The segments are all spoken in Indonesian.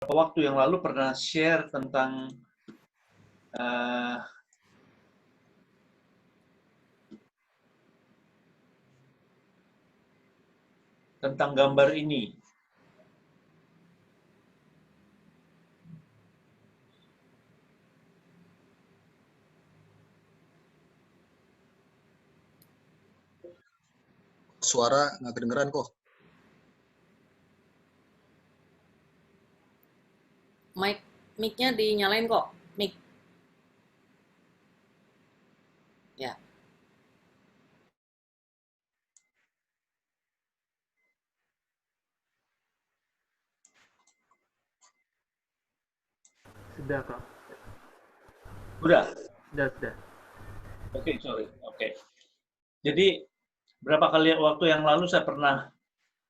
waktu yang lalu pernah share tentang uh, tentang gambar ini. Suara nggak kedengeran kok. Mic-nya dinyalain kok. Mic. Ya. Sudah kok. Udah? Sudah. Oke, sorry. Oke. Jadi, berapa kali waktu yang lalu saya pernah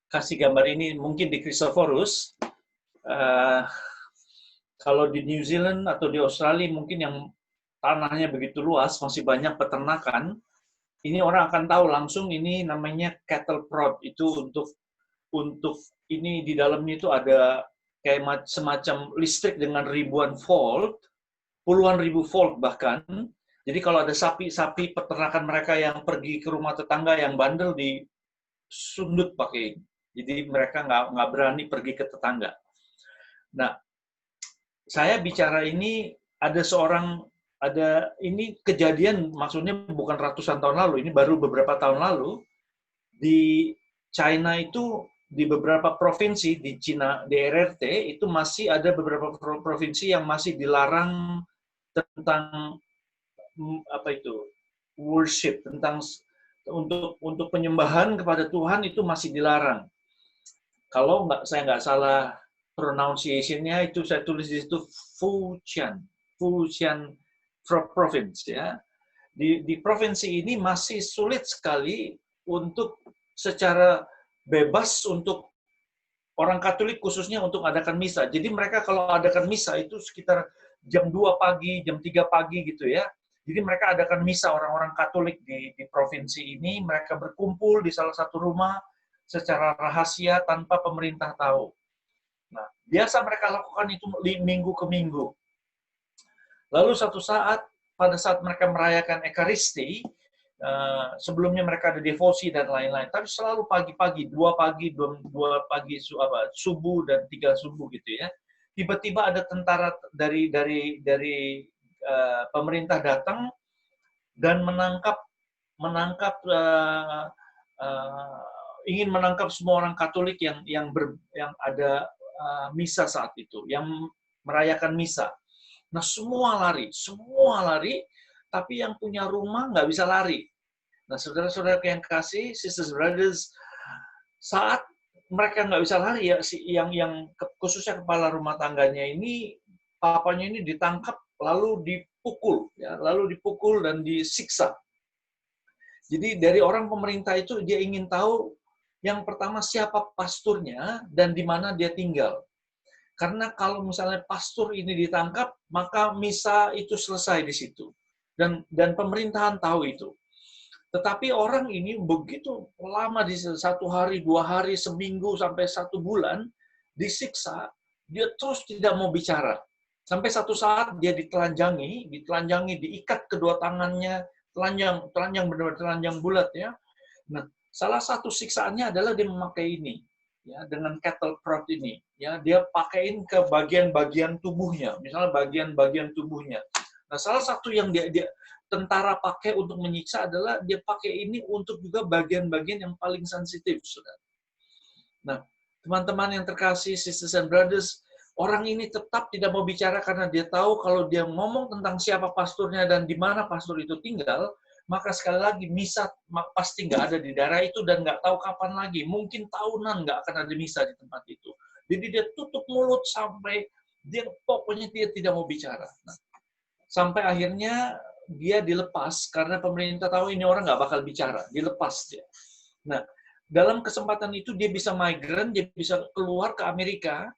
kasih gambar ini, mungkin di Chrysophorus. Kalau di New Zealand atau di Australia mungkin yang tanahnya begitu luas, masih banyak peternakan, ini orang akan tahu langsung ini namanya cattle prod. Itu untuk ini di dalamnya itu ada kayak semacam listrik dengan ribuan volt, puluhan ribu volt bahkan. Jadi kalau ada sapi-sapi peternakan mereka yang pergi ke rumah tetangga yang bandel disundut pakai ini. Jadi mereka nggak berani pergi ke tetangga. Nah, saya bicara ini ini kejadian, maksudnya bukan ratusan tahun lalu, ini baru beberapa tahun lalu di China itu, di beberapa provinsi di Cina, di RRT itu masih ada beberapa provinsi yang masih dilarang tentang apa itu worship, tentang untuk penyembahan kepada Tuhan itu masih dilarang. Kalau saya nggak salah pronunciation-nya itu saya tulis di situ Fujian province ya. Di provinsi ini masih sulit sekali untuk secara bebas untuk orang Katolik khususnya untuk adakan misa. Jadi mereka kalau adakan misa itu sekitar jam 2 pagi, jam 3 pagi gitu ya. Jadi mereka adakan misa orang-orang Katolik di provinsi ini, mereka berkumpul di salah satu rumah secara rahasia tanpa pemerintah tahu. Nah, biasa mereka lakukan itu minggu ke minggu. Lalu satu saat, pada saat mereka merayakan Ekaristi, sebelumnya mereka ada devosi dan lain-lain, tapi selalu pagi-pagi, 2 pagi, 2 pagi subuh dan 3 subuh gitu ya. Tiba-tiba ada tentara dari pemerintah datang dan ingin menangkap semua orang Katolik yang ada misa saat itu, yang merayakan misa. Nah, semua lari, tapi yang punya rumah nggak bisa lari. Nah, saudara-saudara yang kasih, sisters brothers, saat mereka nggak bisa lari, ya, yang khususnya kepala rumah tangganya ini, papanya ini ditangkap, lalu dipukul dan disiksa. Jadi dari orang pemerintah itu dia ingin tahu yang pertama siapa pasturnya dan di mana dia tinggal. Karena kalau misalnya pastor ini ditangkap, maka misa itu selesai di situ. Dan pemerintahan tahu itu. Tetapi orang ini begitu lama, di 1 hari, 2 hari, seminggu, sampai 1 bulan, disiksa, dia terus tidak mau bicara. Sampai satu saat dia ditelanjangi, diikat kedua tangannya, telanjang benar-benar telanjang bulat ya. Nah, salah satu siksaannya adalah dia memakai ini. Ya, dengan cattle prod ini, ya, dia pakaiin ke bagian-bagian tubuhnya, misalnya bagian-bagian tubuhnya. Nah, salah satu yang dia tentara pakai untuk menyiksa adalah dia pakai ini untuk juga bagian-bagian yang paling sensitif, saudara. Nah, teman-teman yang terkasih, sisters and brothers, orang ini tetap tidak mau bicara karena dia tahu kalau dia ngomong tentang siapa pasturnya dan di mana pastur itu tinggal, maka sekali lagi misa pasti nggak ada di daerah itu dan nggak tahu kapan lagi. Mungkin tahunan nggak akan ada misa di tempat itu. Jadi dia tutup mulut sampai pokoknya dia tidak mau bicara. Nah, sampai akhirnya dia dilepas karena pemerintah tahu ini orang nggak bakal bicara, dilepas dia. Nah, dalam kesempatan itu dia bisa migran, dia bisa keluar ke Amerika.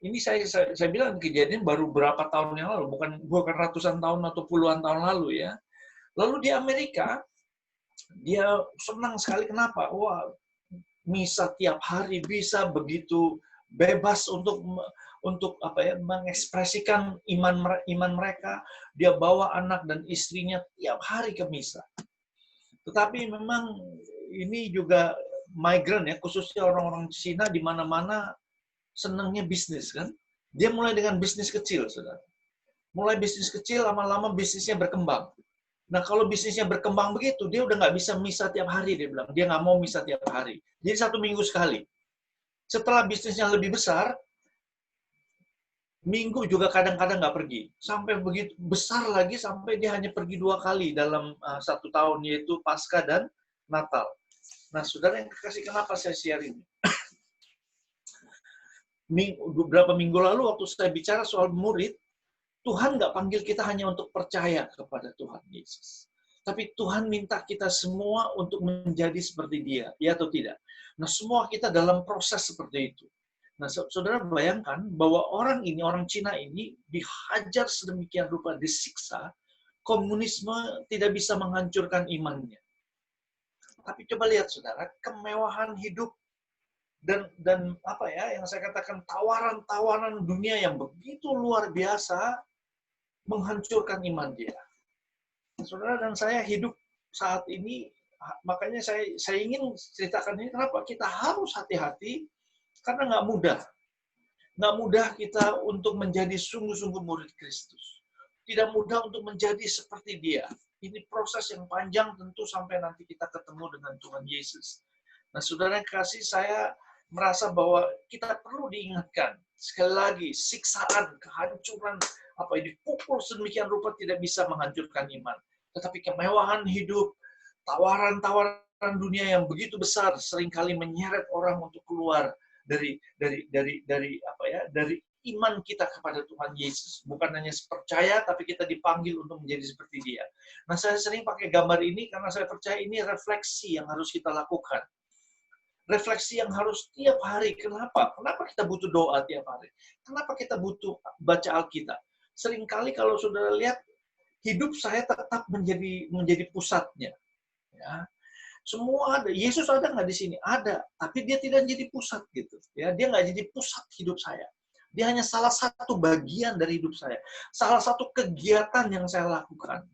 Ini saya bilang kejadian baru berapa tahun yang lalu, bukan ratusan tahun atau puluhan tahun lalu ya. Lalu di Amerika, dia senang sekali. Kenapa? Wah, misa tiap hari bisa begitu bebas untuk mengekspresikan iman mereka. Dia bawa anak dan istrinya tiap hari ke misa. Tetapi memang ini juga migran ya, khususnya orang-orang Cina di mana-mana senangnya bisnis kan. Dia mulai dengan bisnis kecil, saudara. Mulai bisnis kecil, lama-lama bisnisnya berkembang. Nah, kalau bisnisnya berkembang begitu, dia udah nggak bisa misa tiap hari, dia bilang. Dia nggak mau misa tiap hari. Jadi 1 minggu sekali. Setelah bisnisnya lebih besar, minggu juga kadang-kadang nggak pergi. Sampai begitu besar lagi, sampai dia hanya pergi 2 kali dalam 1 tahun, yaitu Paskah dan Natal. Nah, saudara yang kekasih, kenapa saya share ini? Beberapa minggu lalu, waktu saya bicara soal murid, Tuhan nggak panggil kita hanya untuk percaya kepada Tuhan Yesus. Tapi Tuhan minta kita semua untuk menjadi seperti Dia, ya atau tidak? Nah, semua kita dalam proses seperti itu. Nah, saudara bayangkan bahwa orang Cina ini dihajar sedemikian rupa, disiksa, komunisme tidak bisa menghancurkan imannya. Tapi coba lihat, saudara, kemewahan hidup dan apa ya yang saya katakan tawaran-tawaran dunia yang begitu luar biasa menghancurkan iman dia. Saudara dan saya hidup saat ini, makanya saya ingin ceritakan ini, kenapa kita harus hati-hati. Karena nggak mudah. Nggak mudah kita untuk menjadi sungguh-sungguh murid Kristus. Tidak mudah untuk menjadi seperti Dia. Ini proses yang panjang tentu sampai nanti kita ketemu dengan Tuhan Yesus. Nah, saudara yang kasih, saya merasa bahwa kita perlu diingatkan. Sekali lagi, siksaan, kehancuran, dipukul sedemikian rupa tidak bisa menghancurkan iman. Tetapi kemewahan hidup, tawaran-tawaran dunia yang begitu besar seringkali menyeret orang untuk keluar dari iman kita kepada Tuhan Yesus. Bukan hanya percaya, tapi kita dipanggil untuk menjadi seperti Dia. Nah, saya sering pakai gambar ini karena saya percaya ini refleksi yang harus kita lakukan. Refleksi yang harus tiap hari. Kenapa? Kenapa kita butuh doa tiap hari? Kenapa kita butuh baca Alkitab? Seringkali kalau saudara lihat, hidup saya tetap menjadi pusatnya. Ya. Semua ada. Yesus ada nggak di sini? Ada. Tapi dia tidak jadi pusat gitu. Ya, dia nggak jadi pusat hidup saya. Dia hanya salah satu bagian dari hidup saya. Salah satu kegiatan yang saya lakukan.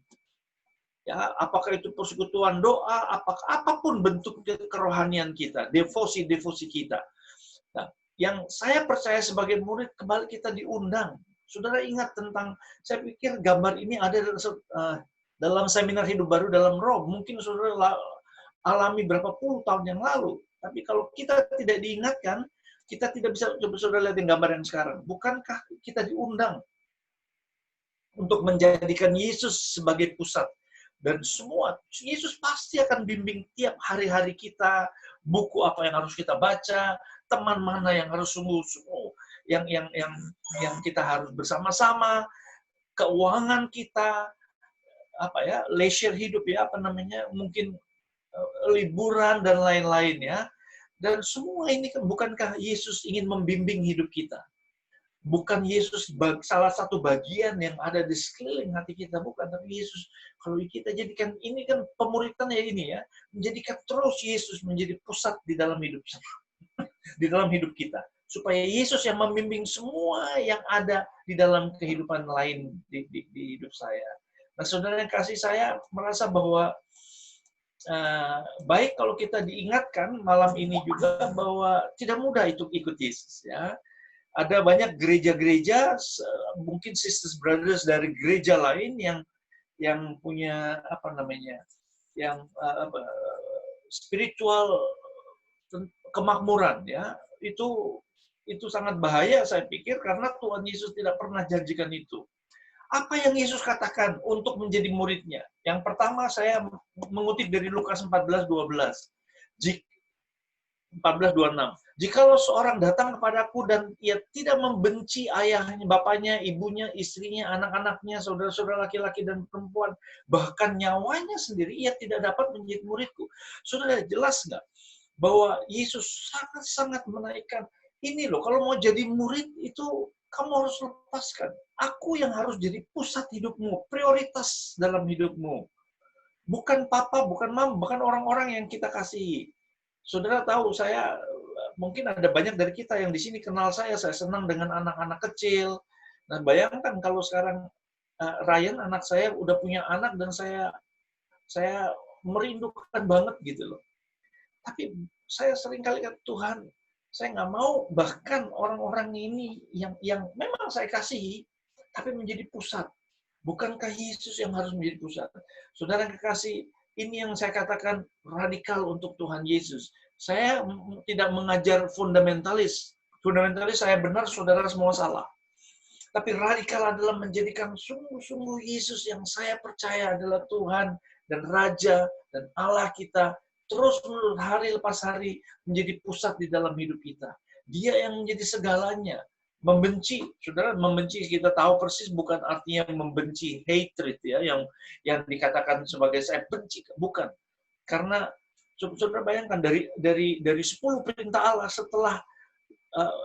Ya, apakah itu persekutuan doa, apapun bentuk kerohanian kita, devosi kita. Nah, yang saya percaya sebagai murid, kembali kita diundang. Saudara ingat tentang, saya pikir gambar ini ada dalam seminar hidup baru dalam roh. Mungkin saudara alami berapa puluh tahun yang lalu. Tapi kalau kita tidak diingatkan, kita tidak bisa, coba saudara lihat gambar yang sekarang. Bukankah kita diundang untuk menjadikan Yesus sebagai pusat? Dan semua, Yesus pasti akan bimbing tiap hari-hari kita, buku apa yang harus kita baca, teman mana yang harus sungguh-sungguh, yang kita harus bersama-sama, keuangan kita, leisure hidup ya, mungkin liburan dan lain-lain ya. Dan semua ini kan, bukankah Yesus ingin membimbing hidup kita? Bukan Yesus salah satu bagian yang ada di sekeliling hati kita, bukan. Tapi Yesus, kalau kita jadikan, ini kan pemuridannya ini ya, menjadikan terus Yesus menjadi pusat di dalam hidup di dalam hidup kita. Supaya Yesus yang membimbing semua yang ada di dalam kehidupan lain di hidup saya. Nah, saudara yang kasih, saya merasa bahwa baik kalau kita diingatkan malam ini juga bahwa tidak mudah itu ikut Yesus ya. Ada banyak gereja-gereja, mungkin sisters brothers dari gereja lain yang punya spiritual kemakmuran ya. Itu sangat bahaya saya pikir, karena Tuhan Yesus tidak pernah janjikan itu. Apa yang Yesus katakan untuk menjadi muridnya? Yang pertama, saya mengutip dari Lukas 14:12. 14:26. Jikalau seorang datang kepadaku dan ia tidak membenci ayahnya, bapaknya, ibunya, istrinya, anak-anaknya, saudara-saudara laki-laki dan perempuan, bahkan nyawanya sendiri, ia tidak dapat menjadi muridku. Saudara, jelas nggak bahwa Yesus sangat-sangat menaikkan ini loh, kalau mau jadi murid itu kamu harus lepaskan. Aku yang harus jadi pusat hidupmu, prioritas dalam hidupmu. Bukan papa, bukan mama, bukan orang-orang yang kita kasihi. Saudara tahu saya mungkin ada banyak dari kita yang di sini kenal saya senang dengan anak-anak kecil. Nah, bayangkan kalau sekarang Ryan anak saya udah punya anak dan saya merindukan banget gitu loh. Tapi saya sering kali kata Tuhan, saya nggak mau bahkan orang-orang ini yang memang saya kasihi, tapi menjadi pusat. Bukankah Yesus yang harus menjadi pusat? Saudara yang kekasih, ini yang saya katakan radikal untuk Tuhan Yesus. Saya tidak mengajar fundamentalis. Fundamentalis saya benar, saudara semua salah. Tapi radikal adalah menjadikan sungguh-sungguh Yesus yang saya percaya adalah Tuhan dan Raja dan Allah kita terus menerus hari lepas hari menjadi pusat di dalam hidup kita. Dia yang menjadi segalanya. Membenci, saudara, membenci kita tahu persis bukan artinya membenci hatred ya yang dikatakan sebagai saya benci, bukan. Karena saudara bayangkan dari 10 perintah Allah setelah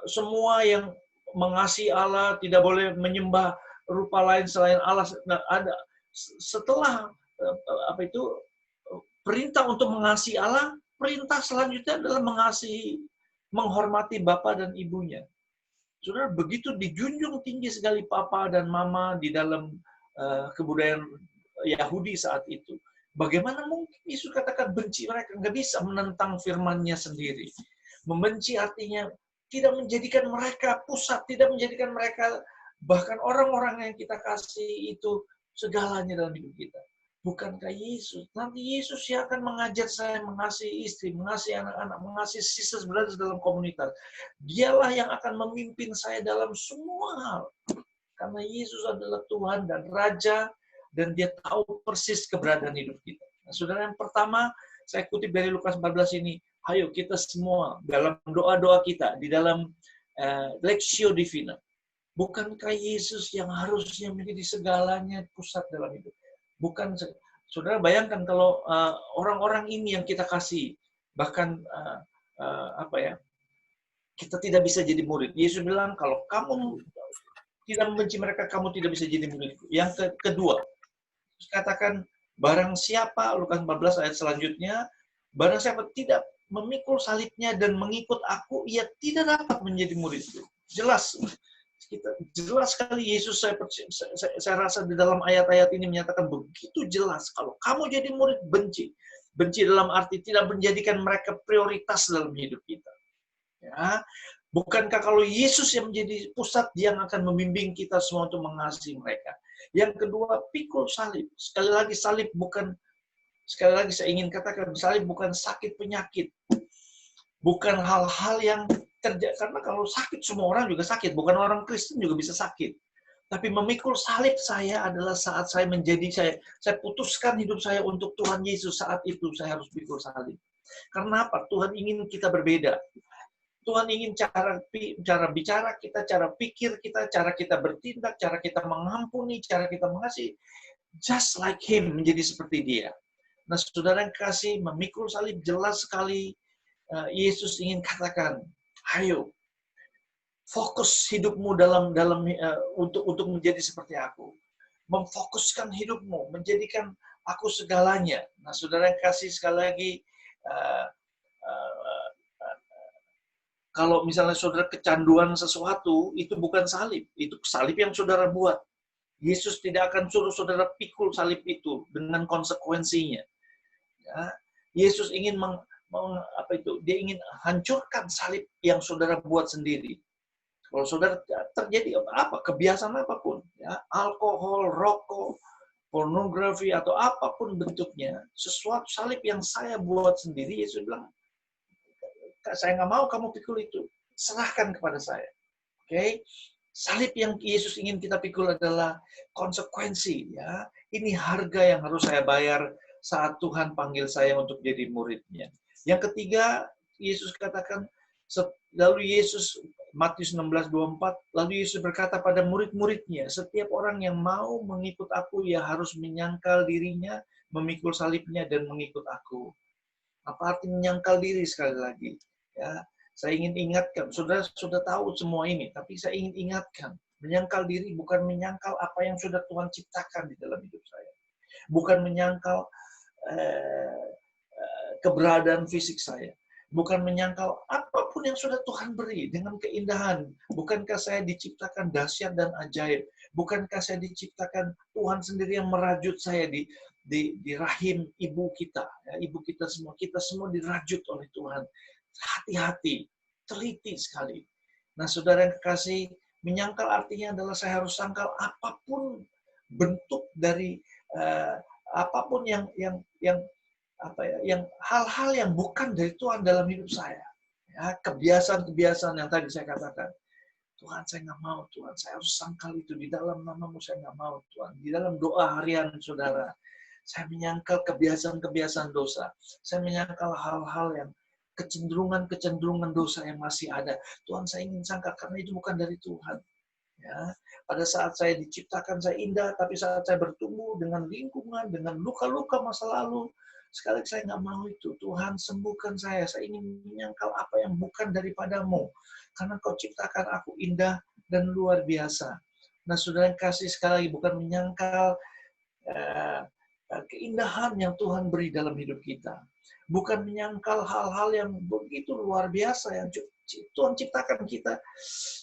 semua yang mengasihi Allah, tidak boleh menyembah rupa lain selain Allah. Nah, ada setelah perintah untuk mengasihi Allah, perintah selanjutnya adalah mengasihi, menghormati Bapa dan Ibunya. Saudara, begitu dijunjung tinggi sekali Papa dan Mama di dalam kebudayaan Yahudi saat itu. Bagaimana mungkin Yesus katakan benci mereka? Nggak bisa menentang firman-Nya sendiri. Membenci artinya tidak menjadikan mereka pusat, tidak menjadikan mereka bahkan orang-orang yang kita kasih itu segalanya dalam hidup kita. Bukankah Yesus? Nanti Yesus yang akan mengajar saya mengasihi istri, mengasihi anak-anak, mengasihi sisters brothers dalam komunitas. Dialah yang akan memimpin saya dalam semua hal. Karena Yesus adalah Tuhan dan Raja, dan Dia tahu persis keberadaan hidup kita. Nah, saudara, yang pertama, saya kutip dari Lukas 14 ini, ayo kita semua dalam doa-doa kita, di dalam Lectio Divina. Bukankah Yesus yang harusnya menjadi segalanya pusat dalam hidup? Bukan, saudara bayangkan kalau orang-orang ini yang kita kasih, bahkan kita tidak bisa jadi murid. Yesus bilang, kalau kamu tidak membenci mereka, kamu tidak bisa jadi muridku. Yang kedua, katakan, barang siapa, Lukas 14 ayat selanjutnya, barang siapa tidak memikul salibnya dan mengikut aku, ia tidak dapat menjadi muridku. Jelas. Jelas sekali Yesus saya rasa di dalam ayat-ayat ini menyatakan begitu jelas. Kalau kamu jadi murid, benci. Benci dalam arti tidak menjadikan mereka prioritas dalam hidup kita. Ya. Bukankah kalau Yesus yang menjadi pusat, Dia yang akan membimbing kita semua untuk mengasihi mereka. Yang kedua, pikul salib. Sekali lagi saya ingin katakan, salib bukan sakit penyakit. Bukan hal-hal yang terjadi, karena kalau sakit semua orang juga sakit, bukan orang Kristen juga bisa sakit. Tapi memikul salib saya adalah saat saya putuskan hidup saya untuk Tuhan Yesus, saat itu saya harus pikul salib. Karena apa? Tuhan ingin kita berbeda. Tuhan ingin cara bicara kita, cara pikir kita, cara kita bertindak, cara kita mengampuni, cara kita mengasihi, just like Him, menjadi seperti Dia. Nah, saudara yang kasih, memikul salib jelas sekali Yesus ingin katakan, ayo fokus hidupmu untuk menjadi seperti aku. Memfokuskan hidupmu, menjadikan aku segalanya. Nah, saudara yang kasih, sekali lagi, kalau misalnya saudara kecanduan sesuatu, itu bukan salib. Itu salib yang saudara buat. Yesus tidak akan suruh saudara pikul salib itu dengan konsekuensinya. Ya, Yesus ingin Dia ingin hancurkan salib yang saudara buat sendiri. Kalau saudara terjadi kebiasaan apapun, ya, alkohol, rokok, pornografi atau apapun bentuknya, sesuatu salib yang saya buat sendiri, Yesus bilang, saya nggak mau kamu pikul itu, serahkan kepada saya. Oke? Salib yang Yesus ingin kita pikul adalah konsekuensi, ya. Ini harga yang harus saya bayar saat Tuhan panggil saya untuk jadi muridnya. Yang ketiga, Yesus katakan, lalu Yesus, Matius 16:24, lalu Yesus berkata pada murid-muridnya, setiap orang yang mau mengikut aku, ya harus menyangkal dirinya, memikul salibnya, dan mengikut aku. Apa arti menyangkal diri? Sekali lagi, ya, saya ingin ingatkan, saudara sudah tahu semua ini, tapi saya ingin ingatkan, menyangkal diri bukan menyangkal apa yang sudah Tuhan ciptakan di dalam hidup saya. Bukan menyangkal keberadaan fisik saya. bukan menyangkal apapun yang sudah Tuhan beri dengan keindahan. Bukankah saya diciptakan dahsyat dan ajaib? Bukankah saya diciptakan Tuhan sendiri yang merajut saya di rahim ibu kita, ya, ibu kita semua dirajut oleh Tuhan. Hati-hati, teliti sekali. Nah, saudara yang kekasih, menyangkal artinya adalah saya harus sangkal apapun bentuk dari apapun yang yang hal-hal yang bukan dari Tuhan dalam hidup saya. Ya, kebiasaan-kebiasaan yang tadi saya katakan. Tuhan, saya nggak mau, Tuhan. Saya harus sangkal itu. Di dalam nama-Mu saya nggak mau, Tuhan. Di dalam doa harian, saudara, saya menyangkal kebiasaan-kebiasaan dosa. Saya menyangkal hal-hal yang kecenderungan-kecenderungan dosa yang masih ada. Tuhan, saya ingin sangkal, karena itu bukan dari Tuhan. Ya, pada saat saya diciptakan, saya indah, tapi saat saya bertumbuh dengan lingkungan, dengan luka-luka masa lalu, sekali saya nggak mau itu. Tuhan, sembuhkan saya. Saya ingin menyangkal apa yang bukan daripada-Mu. Karena Kau ciptakan aku indah dan luar biasa. Nah, saudara yang kasih sekali lagi, bukan menyangkal keindahan yang Tuhan beri dalam hidup kita. Bukan menyangkal hal-hal yang begitu luar biasa yang Tuhan ciptakan kita.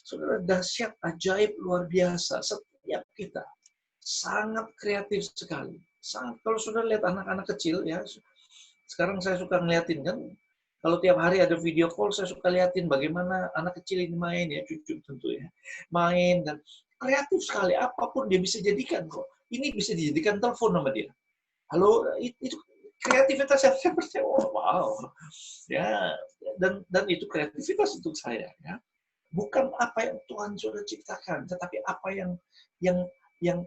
Saudara, dahsyat, ajaib, luar biasa. Setiap kita sangat kreatif sekali. Kalau sudah lihat anak-anak kecil, ya, sekarang saya suka ngeliatin kan, kalau tiap hari ada video call, saya suka liatin bagaimana anak kecil ini main, ya, cucu tentu ya, main, dan kreatif sekali, apapun dia bisa jadikan kok. Ini bisa dijadikan telepon sama dia. Halo, itu kreativitas yang saya percaya, oh, wow, ya, dan itu kreativitas untuk saya, ya. Bukan apa yang Tuhan sudah ciptakan, tetapi apa yang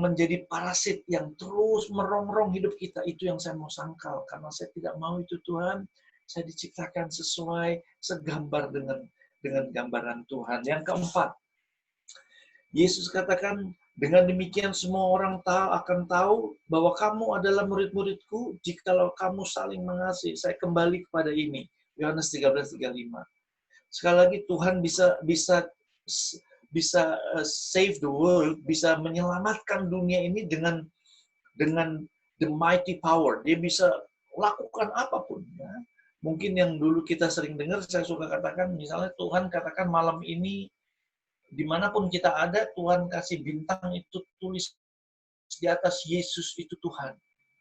menjadi parasit yang terus merongrong hidup kita, itu yang saya mau sangkal. Karena saya tidak mau itu, Tuhan. Saya diciptakan sesuai segambar dengan gambaran Tuhan. Yang keempat, Yesus katakan, dengan demikian semua orang akan tahu bahwa kamu adalah murid-muridku jikalau kamu saling mengasihi. Saya kembali kepada ini, Yohanes 13:35. Sekali lagi, Tuhan bisa save the world, bisa menyelamatkan dunia ini dengan the mighty power. Dia bisa lakukan apapun. Ya. Mungkin yang dulu kita sering dengar, saya suka katakan, misalnya Tuhan katakan malam ini, dimanapun kita ada, Tuhan kasih bintang itu tulis di atas Yesus itu Tuhan.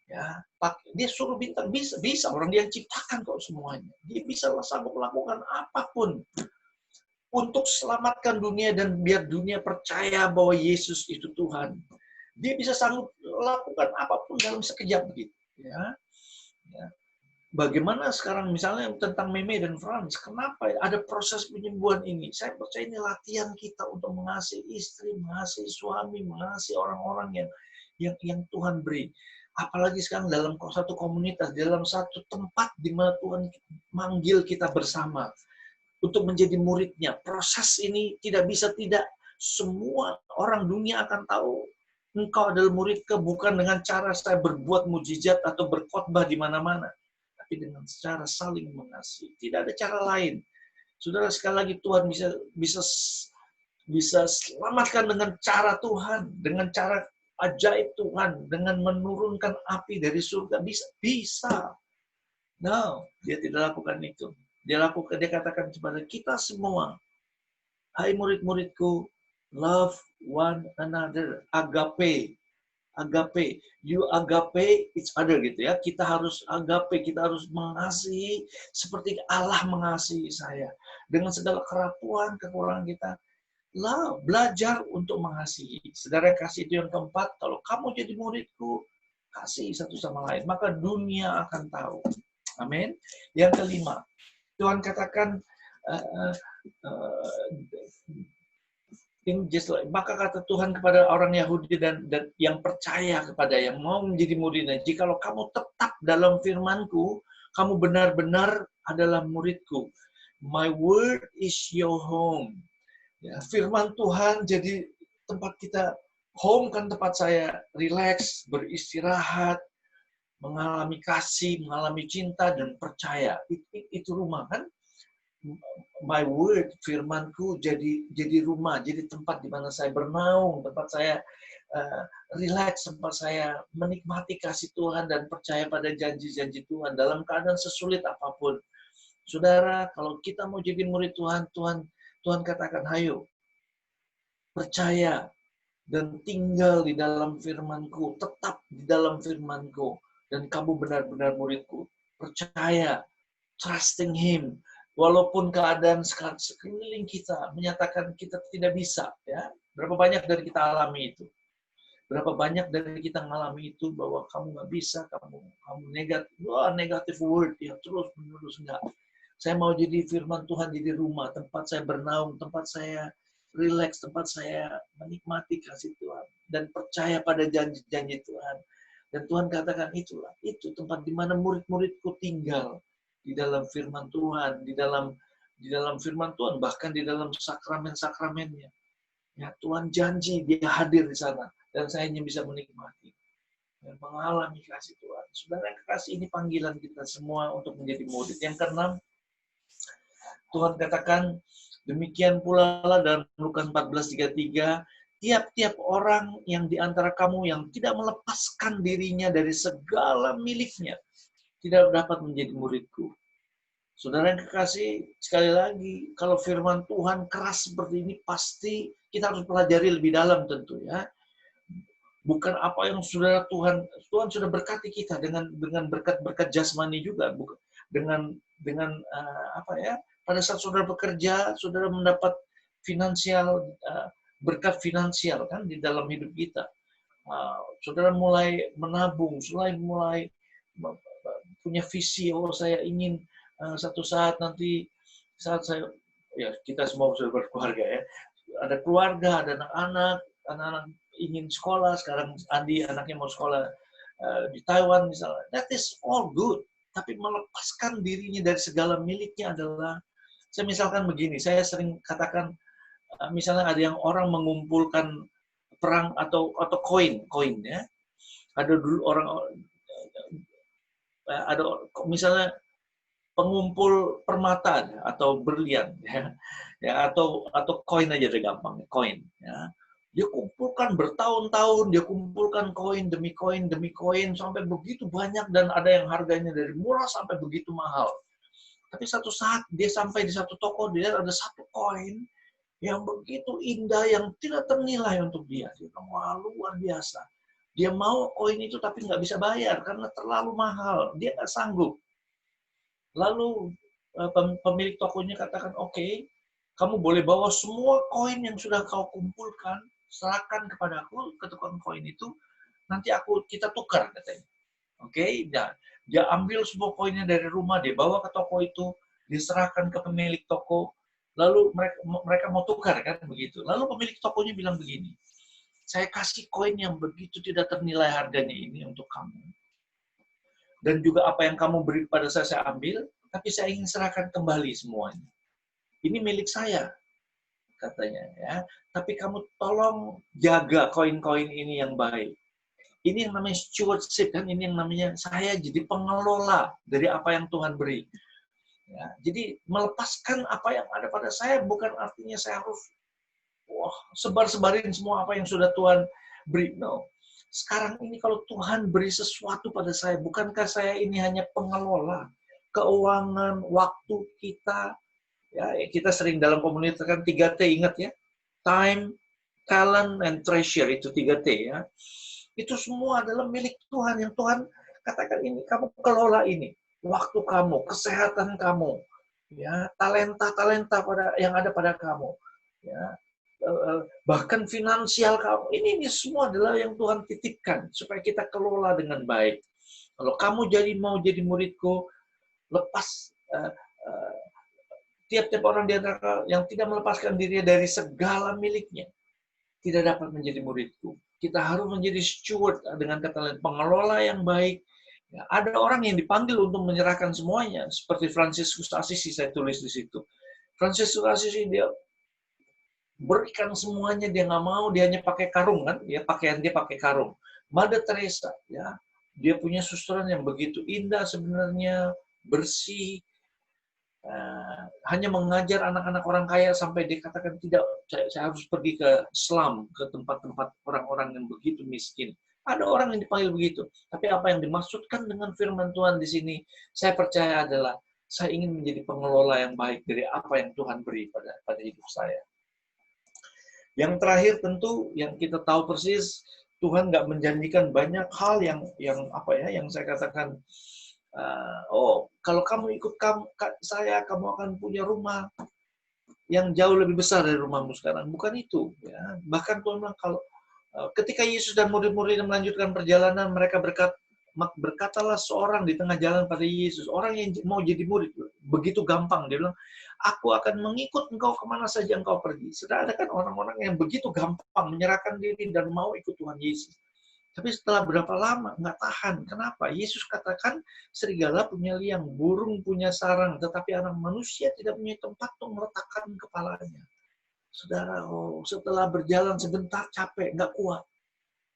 Ya, dia suruh bintang, bisa orang dia ciptakan kok semuanya. Dia bisa sanggup melakukan apapun untuk selamatkan dunia dan biar dunia percaya bahwa Yesus itu Tuhan. Dia bisa sanggup lakukan apapun dalam sekejap begitu. Ya. Ya. Bagaimana sekarang misalnya tentang Meme dan Franz, kenapa ada proses penyembuhan ini? Saya percaya ini latihan kita untuk mengasihi istri, mengasihi suami, mengasihi orang-orang yang Tuhan beri. Apalagi sekarang dalam satu komunitas, dalam satu tempat di mana Tuhan manggil kita bersama untuk menjadi muridnya. Proses ini tidak bisa tidak. Semua orang dunia akan tahu engkau adalah muridku bukan dengan cara saya berbuat mujizat atau berkhotbah di mana-mana, tapi dengan cara saling mengasihi. Tidak ada cara lain. Saudara, sekali lagi Tuhan bisa selamatkan dengan cara Tuhan, dengan cara ajaib Tuhan, dengan menurunkan api dari surga. Bisa. No, dia tidak lakukan itu. Dia katakan kepada kita semua, hai murid-muridku, love one another, agape. Agape, you agape each other gitu ya. Kita harus agape, kita harus mengasihi seperti Allah mengasihi saya. Dengan segala kerapuan, kekurangan kita, belajar untuk mengasihi. Saudara kasih itu yang keempat, kalau kamu jadi muridku, kasih satu sama lain, maka dunia akan tahu. Amin. Yang kelima, Tuhan katakan, maka kata Tuhan kepada orang Yahudi dan yang percaya kepada yang mau menjadi muridnya, jikalau kamu tetap dalam firman-Ku, kamu benar-benar adalah murid-Ku. My word is your home. Ya, firman Tuhan jadi tempat kita, home kan tempat saya relax, beristirahat, mengalami kasih, mengalami cinta dan percaya. Itu rumah kan? My word, firmanku jadi rumah, jadi tempat di mana saya bernaung, tempat saya relax, tempat saya menikmati kasih Tuhan dan percaya pada janji-janji Tuhan dalam keadaan sesulit apapun. Saudara, kalau kita mau jadi murid Tuhan, Tuhan katakan, "Hayo, percaya dan tinggal di dalam firman-Ku, tetap di dalam firman-Ku, dan kamu benar-benar murid-Ku." Percaya, trusting Him. Walaupun keadaan sekeliling kita menyatakan kita tidak bisa, ya. Berapa banyak dari kita alami itu? Berapa banyak dari kita mengalami itu bahwa kamu nggak bisa, kamu negatif word ya terus menerus enggak. Saya mau jadi firman Tuhan jadi rumah, tempat saya bernaung, tempat saya rileks, tempat saya menikmati kasih Tuhan dan percaya pada janji-janji Tuhan. Dan Tuhan katakan itulah, itu tempat di mana murid-muridku tinggal di dalam firman Tuhan, di dalam firman Tuhan, bahkan di dalam sakramen-sakramennya. Ya, Tuhan janji dia hadir di sana dan saya hanya bisa menikmati dan mengalami kasih Tuhan. Saudara kasih ini panggilan kita semua untuk menjadi murid. Yang keenam, Tuhan katakan demikian pula dalam Lukas 14:33, tiap-tiap orang yang di antara kamu yang tidak melepaskan dirinya dari segala miliknya tidak dapat menjadi muridku. Saudara yang kekasih, sekali lagi, kalau firman Tuhan keras seperti ini, pasti kita harus pelajari lebih dalam tentu ya. Bukan apa yang Tuhan sudah berkati kita dengan berkat-berkat jasmani juga, dengan apa ya? Pada saat saudara bekerja, saudara mendapat berkat finansial kan di dalam hidup kita. Saudara mulai menabung, mulai punya visi, saya ingin satu saat nanti saat saya ya kita semua sudah berkeluarga ya, ada keluarga, ada anak-anak ingin sekolah, sekarang Andi anaknya mau sekolah di Taiwan misalnya, that is all good, tapi melepaskan dirinya dari segala miliknya adalah, saya misalkan begini, saya sering katakan misalnya ada yang orang mengumpulkan perang atau koin ya, ada dulu orang ada misalnya pengumpul permata atau berlian ya atau koin aja deh gampang, koin ya. Dia kumpulkan bertahun-tahun, dia kumpulkan koin demi koin sampai begitu banyak dan ada yang harganya dari murah sampai begitu mahal. Tapi satu saat dia sampai di satu toko, dia ada satu koin yang begitu indah yang tidak ternilai untuk dia. Dia bilang, wah luar biasa. Dia mau koin itu tapi nggak bisa bayar karena terlalu mahal. Dia nggak sanggup. Lalu pemilik tokonya katakan, oke, kamu boleh bawa semua koin yang sudah kau kumpulkan, serahkan kepadaku, ke tukang koin itu, nanti kita tukar, katanya. Oke, dia ambil semua koinnya dari rumah, dia bawa ke toko itu, diserahkan ke pemilik toko, lalu mereka mau tukar, kan begitu. Lalu pemilik tokonya bilang begini, saya kasih koin yang begitu tidak ternilai harganya ini untuk kamu. Dan juga apa yang kamu beri pada saya ambil, tapi saya ingin serahkan kembali semuanya. Ini milik saya, katanya ya. Tapi kamu tolong jaga koin-koin ini yang baik. Ini yang namanya stewardship kan, ini yang namanya saya jadi pengelola dari apa yang Tuhan beri. Ya, jadi melepaskan apa yang ada pada saya bukan artinya saya harus sebar-sebarin semua apa yang sudah Tuhan beri. No. Sekarang ini kalau Tuhan beri sesuatu pada saya, bukankah saya ini hanya pengelola keuangan, waktu kita? Ya, kita sering dalam komunitas kan 3T, ingat ya? Time, talent, and treasure, itu 3T ya. Itu semua adalah milik Tuhan, yang Tuhan katakan ini, kamu kelola ini. Waktu kamu, kesehatan kamu, ya, talenta-talenta yang ada pada kamu. Ya, bahkan finansial kamu, ini semua adalah yang Tuhan titipkan supaya kita kelola dengan baik. Kalau kamu mau jadi muridku, lepas tiap-tiap orang di antara yang tidak melepaskan dirinya dari segala miliknya tidak dapat menjadi muridku. Kita harus menjadi steward dengan kata lain, pengelola yang baik. Ya, ada orang yang dipanggil untuk menyerahkan semuanya, seperti Fransiskus Assisi, saya tulis di situ. Fransiskus Assisi dia berikan semuanya, dia nggak mau, dia hanya pakai karung kan, dia pakai karung. Mother Teresa, ya, dia punya susunan yang begitu indah sebenarnya, bersih, hanya mengajar anak-anak orang kaya sampai dikatakan tidak, saya harus pergi ke slum, ke tempat-tempat orang-orang yang begitu miskin. Ada orang yang dipanggil begitu, tapi apa yang dimaksudkan dengan firman Tuhan di sini, saya percaya adalah Saya ingin menjadi pengelola yang baik dari apa yang Tuhan beri pada hidup saya. Yang terakhir tentu yang kita tahu persis, Tuhan nggak menjanjikan banyak hal yang saya katakan, kalau kamu ikut saya, kamu akan punya rumah yang jauh lebih besar dari rumahmu sekarang. Bukan itu. Ya. Bahkan Tuhan bilang kalau ketika Yesus dan murid-muridnya melanjutkan perjalanan, mereka berkatalah seorang di tengah jalan pada Yesus, orang yang mau jadi murid, begitu gampang. Dia bilang, aku akan mengikut engkau kemana saja engkau pergi. Sudah ada kan orang-orang yang begitu gampang menyerahkan diri dan mau ikut Tuhan Yesus. Tapi setelah berapa lama, nggak tahan. Kenapa? Yesus katakan, serigala punya liang, burung punya sarang, tetapi anak manusia tidak punya tempat untuk meletakkan kepalanya. Saudara, setelah berjalan sebentar capek, nggak kuat.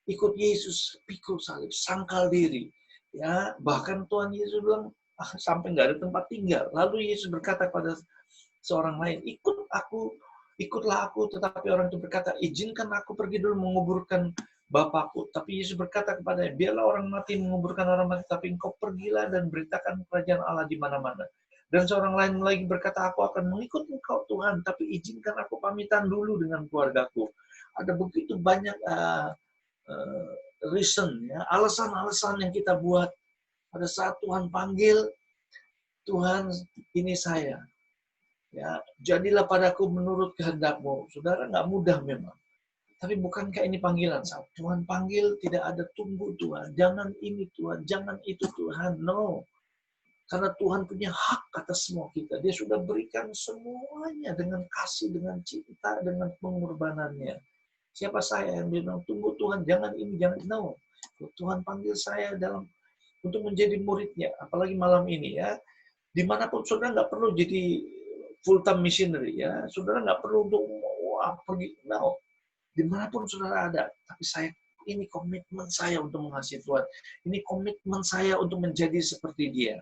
Ikut Yesus, pikul salib, sangkal diri. Ya, bahkan Tuhan Yesus bilang, sampai nggak ada tempat tinggal. Lalu Yesus berkata pada seorang lain, ikutlah aku. Tetapi orang itu berkata, izinkan aku pergi dulu menguburkan Bapakku. Tapi Yesus berkata kepadanya, biarlah orang mati menguburkan orang mati, tapi engkau pergilah dan beritakan kerajaan Allah di mana-mana. Dan seorang lain lagi berkata, aku akan mengikut engkau Tuhan, tapi izinkan aku pamitan dulu dengan keluargaku. Ada begitu banyak reason, ya, alasan-alasan yang kita buat pada saat Tuhan panggil, Tuhan ini saya. Ya, jadilah padaku menurut kehendakmu. Saudara, nggak mudah memang. Tapi bukankah ini panggilan? Saat Tuhan panggil, tidak ada tunggu Tuhan. Jangan ini Tuhan, jangan itu Tuhan. No. Karena Tuhan punya hak atas semua kita. Dia sudah berikan semuanya dengan kasih, dengan cinta, dengan pengorbanannya. Siapa saya yang bilang, tunggu Tuhan, jangan ini, jangan itu. No. Tuhan panggil saya untuk menjadi muridnya. Apalagi malam ini ya. Dimanapun saudara nggak perlu jadi full-time missionary. Ya. Saudara nggak perlu untuk pergi. No. Dimanapun saudara ada, tapi ini komitmen saya untuk mengasihi Tuhan. Ini komitmen saya untuk menjadi seperti Dia.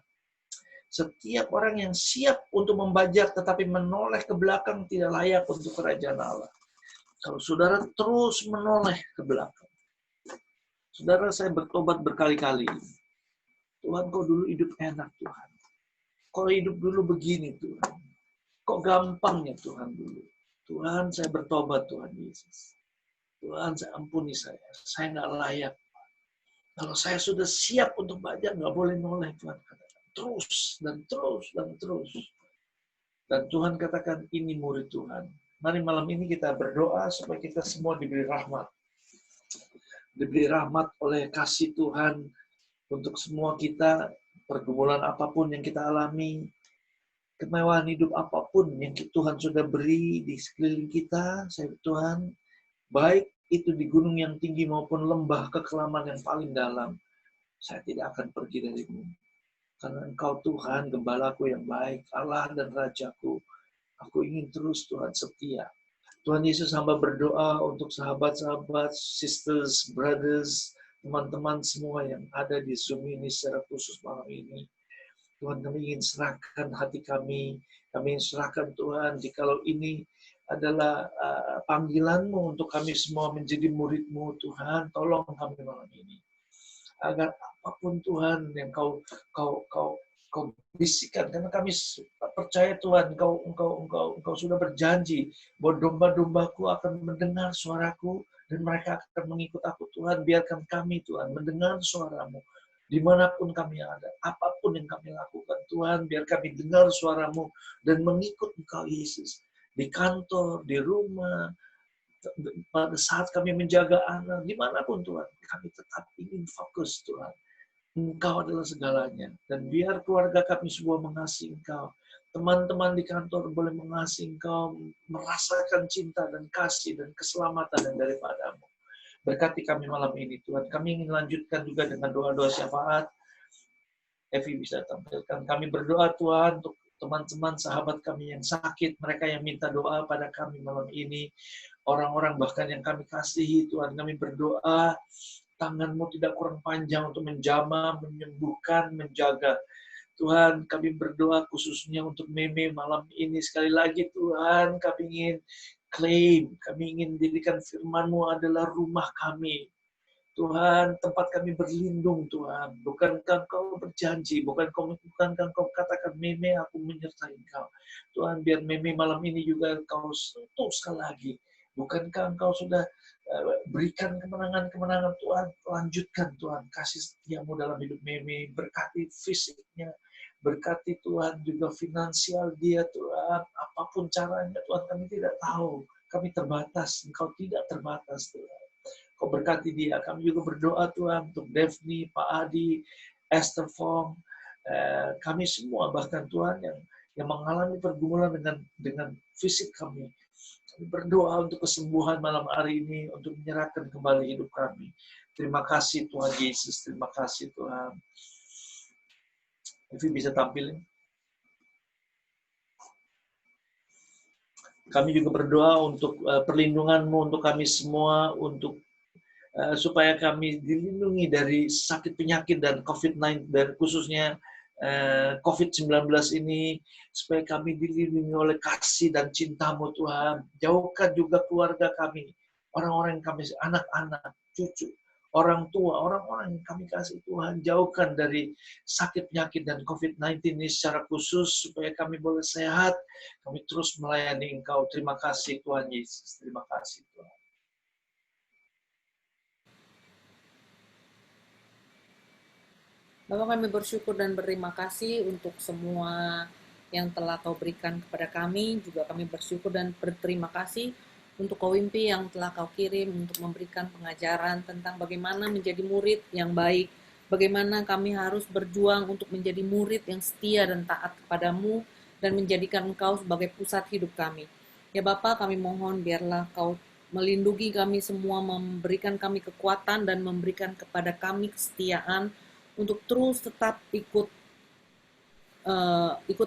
Setiap orang yang siap untuk membajak tetapi menoleh ke belakang tidak layak untuk kerajaan Allah. Kalau saudara terus menoleh ke belakang, saudara, saya bertobat berkali-kali. Tuhan, kau dulu hidup enak Tuhan. Kau hidup dulu begini Tuhan. Kok gampangnya Tuhan dulu. Tuhan, saya bertobat Tuhan Yesus. Tuhan, saya ampuni saya. Saya nggak layak. Kalau saya sudah siap untuk belajar, nggak boleh noleh Tuhan katakan. Terus, dan terus, dan terus. Dan Tuhan katakan, ini murid Tuhan. Mari malam ini kita berdoa supaya kita semua diberi rahmat. Diberi rahmat oleh kasih Tuhan untuk semua kita, pergumulan apapun yang kita alami, kemewahan hidup apapun yang Tuhan sudah beri di sekeliling kita, saya Tuhan, baik itu di gunung yang tinggi maupun lembah kekelaman yang paling dalam, saya tidak akan pergi darimu. Karena Engkau Tuhan, Gembalaku yang baik, Allah dan Rajaku. Aku ingin terus Tuhan setia. Tuhan Yesus, hamba berdoa untuk sahabat-sahabat, sisters, brothers, teman-teman semua yang ada di Zoom ini secara khusus malam ini. Tuhan, kami ingin serahkan hati kami. Kami ingin serahkan Tuhan, jikalau ini adalah panggilan-Mu untuk kami semua menjadi murid-Mu, Tuhan, tolong kami malam ini. Agar apapun Tuhan yang Kau bisikan, karena kami percaya Tuhan, Engkau sudah berjanji bahwa domba-dombaku akan mendengar suaraku dan mereka akan mengikut aku. Tuhan, biarkan kami Tuhan mendengar suara-Mu dimanapun kami ada, apapun yang kami lakukan. Tuhan, biar kami dengar suara-Mu dan mengikut Engkau Yesus. Di kantor, di rumah, pada saat kami menjaga anak, dimanapun Tuhan, kami tetap ingin fokus Tuhan. Engkau adalah segalanya. Dan biar keluarga kami semua mengasihi Engkau. Teman-teman di kantor boleh mengasihi Engkau, merasakan cinta dan kasih dan keselamatan yang daripada-Mu. Berkati kami malam ini Tuhan. Kami ingin lanjutkan juga dengan doa-doa syafaat. Evi bisa tampilkan. Kami berdoa Tuhan untuk teman-teman sahabat kami yang sakit, mereka yang minta doa pada kami malam ini, orang-orang bahkan yang kami kasihi Tuhan, kami berdoa tangan-Mu tidak kurang panjang untuk menjamah, menyembuhkan, menjaga. Tuhan, kami berdoa khususnya untuk Meme malam ini. Sekali lagi Tuhan, kami ingin klaim, kami ingin menjadikan firman-Mu adalah rumah kami. Tuhan, tempat kami berlindung, Tuhan. Bukankah Engkau berjanji, bukankah Engkau katakan, Meme, aku menyertai Engkau. Tuhan, biar Meme malam ini juga Engkau sentuh sekali lagi. Bukankah Engkau sudah berikan kemenangan-kemenangan, Tuhan. Lanjutkan, Tuhan, kasih setiamu dalam hidup Meme. Berkati fisiknya, berkati Tuhan juga finansial dia, Tuhan. Apapun caranya, Tuhan, kami tidak tahu. Kami terbatas, Engkau tidak terbatas, Tuhan. Kau berkati dia. Kami juga berdoa, Tuhan, untuk Daphne, Pak Adi, Esther Fong, kami semua, bahkan Tuhan yang mengalami pergumulan dengan fisik kami. Kami berdoa untuk kesembuhan malam hari ini, untuk menyerahkan kembali hidup kami. Terima kasih Tuhan Yesus, terima kasih Tuhan. Evi bisa tampilin? Kami juga berdoa untuk perlindungan-Mu untuk kami semua, untuk supaya kami dilindungi dari sakit penyakit dan COVID-19, dan khususnya COVID-19 ini, supaya kami dilindungi oleh kasih dan cinta-Mu, Tuhan. Jauhkan juga keluarga kami, orang-orang yang kami, anak-anak, cucu, orang tua, orang-orang yang kami kasih, Tuhan. Jauhkan dari sakit penyakit dan COVID-19 ini secara khusus, supaya kami boleh sehat, kami terus melayani Engkau. Terima kasih Tuhan Yesus, terima kasih Tuhan. Bapak, kami bersyukur dan berterima kasih untuk semua yang telah Kau berikan kepada kami. Juga kami bersyukur dan berterima kasih untuk Kowimpi yang telah Kau kirim untuk memberikan pengajaran tentang bagaimana menjadi murid yang baik, bagaimana kami harus berjuang untuk menjadi murid yang setia dan taat kepadamu, dan menjadikan Engkau sebagai pusat hidup kami. Ya Bapak, kami mohon biarlah Kau melindungi kami semua, memberikan kami kekuatan dan memberikan kepada kami kesetiaan untuk terus tetap ikut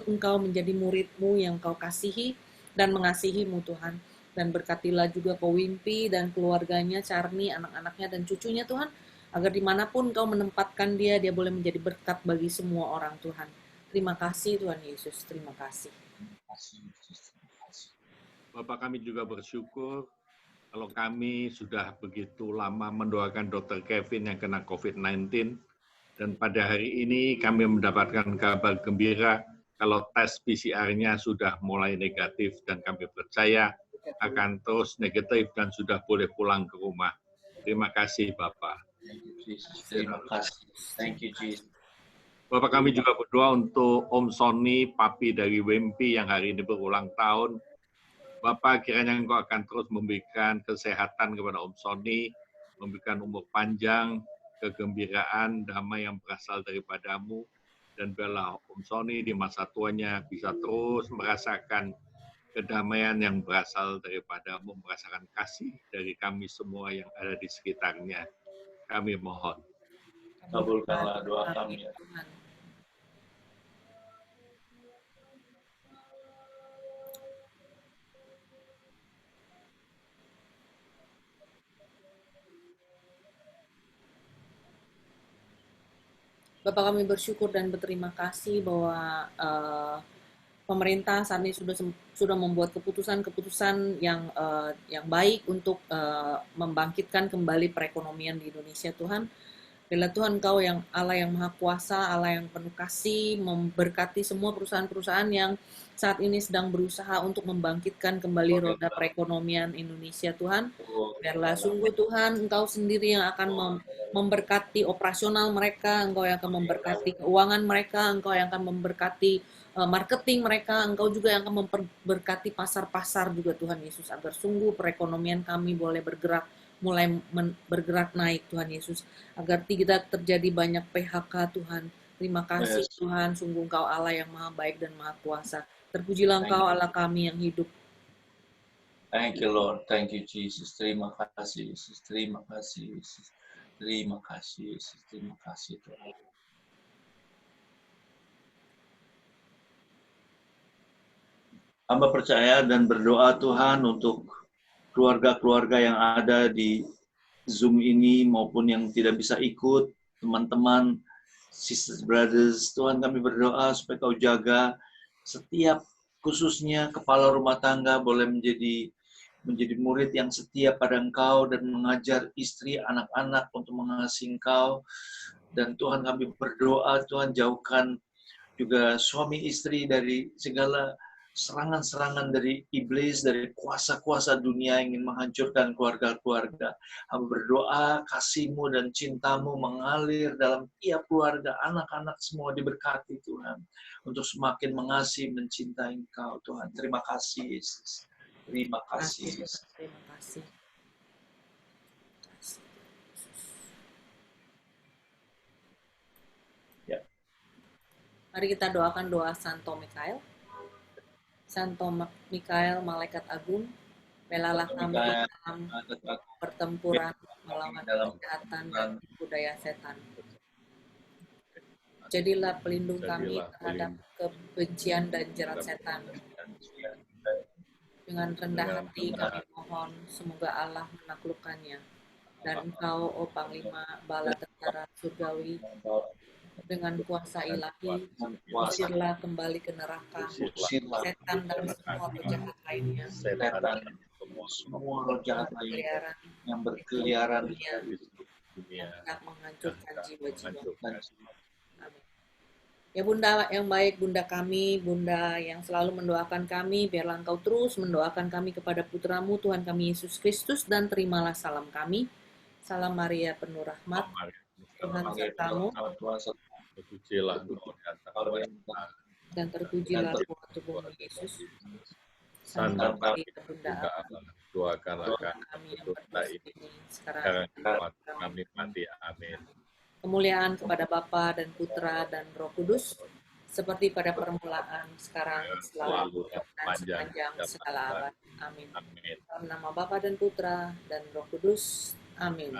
Engkau menjadi murid-Mu yang Kau kasihi dan mengasihi-Mu, Tuhan. Dan berkatilah juga Kowimpi dan keluarganya, Charni, anak-anaknya dan cucunya, Tuhan, agar dimanapun Kau menempatkan dia boleh menjadi berkat bagi semua orang, Tuhan. Terima kasih Tuhan Yesus, terima kasih. Bapak, kami juga bersyukur kalau kami sudah begitu lama mendoakan Dr. Kevin yang kena COVID-19, dan pada hari ini kami mendapatkan kabar gembira kalau tes PCR-nya sudah mulai negatif, dan kami percaya akan terus negatif dan sudah boleh pulang ke rumah. Terima kasih Bapak. Terima kasih. Thank you Jesus. Bapak, kami juga berdoa untuk Om Sony, papi dari Wempi yang hari ini berulang tahun. Bapak, kiranya Engkau akan terus memberikan kesehatan kepada Om Sony, memberikan umur panjang, kegembiraan, damai yang berasal daripadamu, dan biarlah Om Sony di masa tuanya bisa terus merasakan kedamaian yang berasal daripadamu, merasakan kasih dari kami semua yang ada di sekitarnya. Kami mohon. Kabulkanlah doa kami. Bapak, kami bersyukur dan berterima kasih bahwa pemerintah saat ini sudah membuat keputusan-keputusan yang baik untuk membangkitkan kembali perekonomian di Indonesia, Tuhan. Bila Tuhan, Engkau yang Allah yang Maha Kuasa, Allah yang penuh kasih, memberkati semua perusahaan-perusahaan yang saat ini sedang berusaha untuk membangkitkan kembali roda perekonomian Indonesia, Tuhan. Biarlah sungguh Tuhan, Engkau sendiri yang akan memberkati operasional mereka, Engkau yang akan memberkati keuangan mereka, Engkau yang akan memberkati marketing mereka, Engkau juga yang akan memberkati pasar-pasar juga, Tuhan Yesus, agar sungguh perekonomian kami boleh mulai bergerak naik, Tuhan Yesus, agar tidak terjadi banyak PHK, Tuhan. Terima kasih, yes, Tuhan, sungguh Engkau Allah yang Maha Baik dan Maha Kuasa. Terpujilah Engkau Allah kami yang hidup. Thank you Lord, thank you Jesus. Terima kasih Yesus, terima kasih Yesus, terima kasih Yesus, terima kasih Tuhan. Hamba percaya dan berdoa Tuhan untuk keluarga-keluarga yang ada di Zoom ini maupun yang tidak bisa ikut, teman-teman, sisters, brothers, Tuhan kami berdoa supaya Kau jaga setiap khususnya kepala rumah tangga boleh menjadi menjadi murid yang setia pada Engkau dan mengajar istri, anak-anak untuk mengasihi Engkau. Dan Tuhan kami berdoa, Tuhan jauhkan juga suami istri dari segala serangan-serangan dari iblis, dari kuasa-kuasa dunia yang ingin menghancurkan keluarga-keluarga. Kami berdoa kasih-Mu dan cinta-Mu mengalir dalam tiap keluarga, anak-anak semua diberkati Tuhan. Untuk semakin mengasihi, mencintai Engkau Tuhan. Terima kasih Yesus. Terima kasih Yesus. Terima kasih. Ya. Mari kita doakan doa Santo Mikael. Santo Mikael, malaikat agung, belalah kami dalam pertempuran melawan kejahatan dan budaya setan. Jadilah pelindung kami terhadap kebencian dan jerat setan. Dengan rendah hati kami mohon, semoga Allah menaklukkannya. Dan Engkau, oh Panglima Bala Tentara Surgawi, dengan kuasa ilahi, usirlah kembali ke neraka setan dan semua penjahat lainnya. Semua roh jahat lainnya yang berkeliaran di dunia, hendak menghancurkan jiwa-jiwa. Amin. Ya Bunda yang baik, Bunda kami, Bunda yang selalu mendoakan kami, biarlah Engkau terus mendoakan kami kepada Putra-Mu, Tuhan kami Yesus Kristus, dan terimalah salam kami. Salam Maria penuh rahmat, Tuhan sertamu, dan terpujilah buah tubuh-Mu Yesus. Santa Maria Bunda Allah, doakanlah kami yang berdosa ini sekarang sekarang kami mati. Amin. kemuliaan kepada Bapa dan Putra dan Roh Kudus, seperti pada permulaan, sekarang, selalu, dan sepanjang segala abad. Amin. Amin. Dalam nama Bapa dan Putra dan Roh Kudus. Amin.